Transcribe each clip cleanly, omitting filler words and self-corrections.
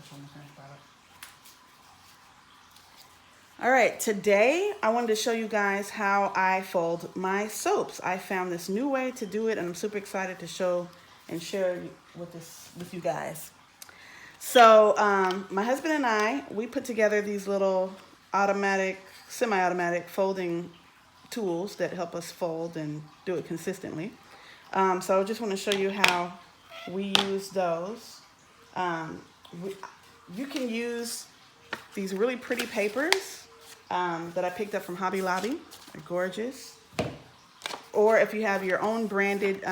show my finished product. All right, today I wanted to show you guys how I fold my soaps. I found this new way to do it, and I'm super excited to show and share with you guys. So my husband and we put together these little automatic, semi-automatic folding tools that help us fold and do it consistently. So I just want to show you how we use those. Um, you can use these really pretty papers that I picked up from Hobby Lobby. They're gorgeous. Or if you have your own branded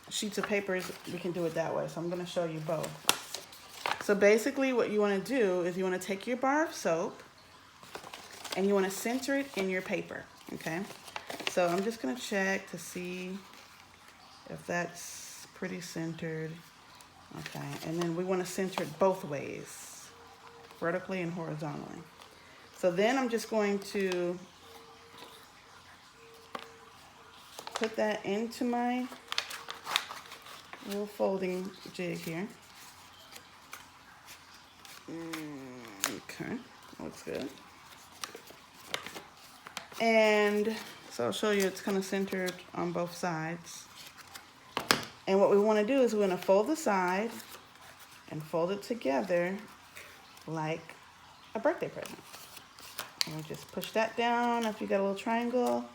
sheets of papers, we can do it that way. So I'm going to show you both. So basically what you want to do is you want to take your bar of soap and you want to center it in your paper, okay? So I'm just going to check to see if that's pretty centered. Okay, and then we want to center it both ways, vertically and horizontally. So then I'm just going to put that into my little folding jig here. Okay, looks good. And so I'll show you it's kind of centered on both sides. And what we want to do is we're going to fold the side and fold it together like a birthday present. And we just push that down if you got a little triangle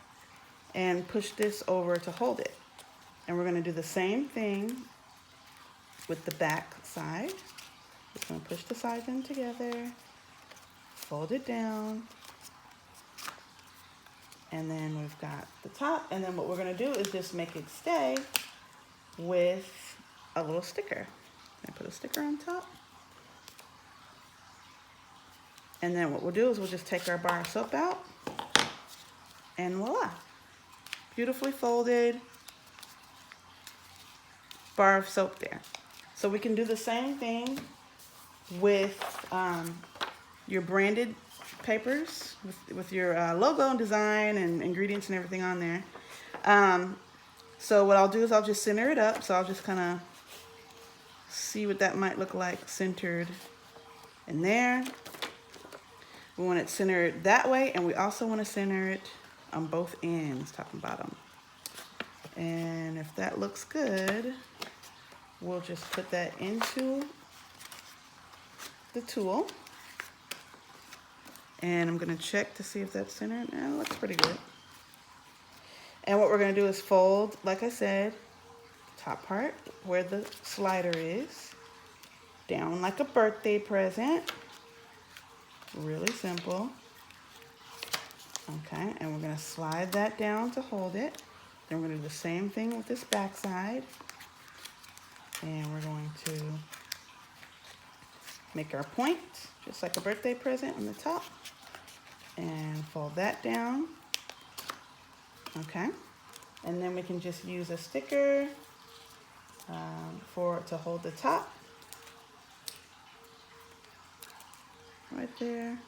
and push this over to hold it. And we're going to do the same thing with the back side. Just going to push the sides in together, fold it down, and then we've got the top. And then what we're going to do is just make it stay with a little sticker. I put a sticker on top. And then what we'll do is we'll just take our bar of soap out, and voila, beautifully folded bar of soap there. So we can do the same thing with your branded papers with your logo and design and ingredients and everything on there. So what I'll do is I'll just center it up. So I'll just kind of see what that might look like centered in there. We want it centered that way, and we also want to center it on both ends, top and bottom. And if that looks good, we'll just put that into the tool. And I'm going to check to see if that's centered. And it looks pretty good. And what we're going to do is fold, like I said, top part where the slider is, down like a birthday present. Really simple. Okay, and we're going to slide that down to hold it. Then we're going to do the same thing with this back side. And we're going to make our point, just like a birthday present on the top. And fold that down. Okay. And then we can just use a sticker to hold the top. Right there.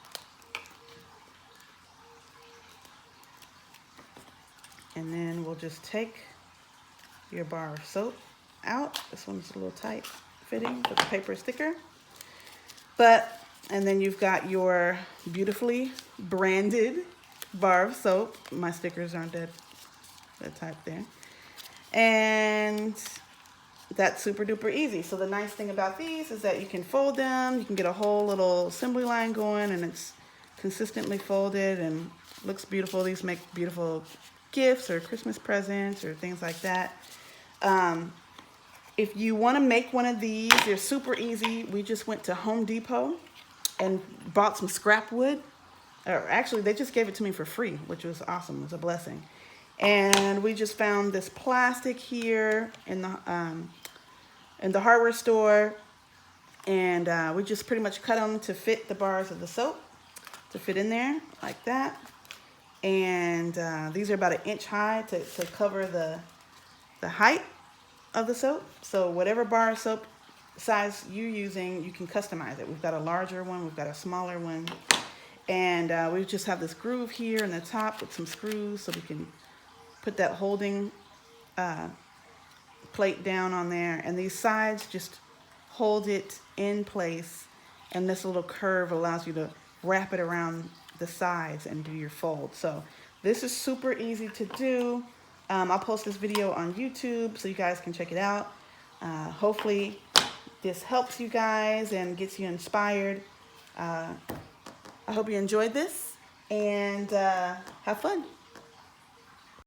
And then we'll just take your bar of soap out. This one's a little tight fitting with the paper sticker. And then you've got your beautifully branded bar of soap. My stickers aren't that type there. And that's super duper easy. So the nice thing about these is that you can fold them. You can get a whole little assembly line going, and it's consistently folded and looks beautiful. These make beautiful gifts or Christmas presents or things like that. If you want to make one of these, they're super easy. We just went to Home Depot and bought some scrap wood. Or actually, they just gave it to me for free, which was awesome. It was a blessing. And we just found this plastic here in the hardware store, and we just pretty much cut them to fit the bars of the soap, to fit in there like that. And these are about 1 inch high to cover the height of the soap. So whatever bar of soap size you're using, you can customize it. We've got a larger one, we've got a smaller one, and we just have this groove here in the top with some screws so we can put that holding plate down on there, and these sides just hold it in place and this little curve allows you to wrap it around the sides and do your fold. So this is super easy to do. I'll post this video on YouTube so you guys can check it out. Hopefully this helps you guys and gets you inspired. I hope you enjoyed this, and have fun.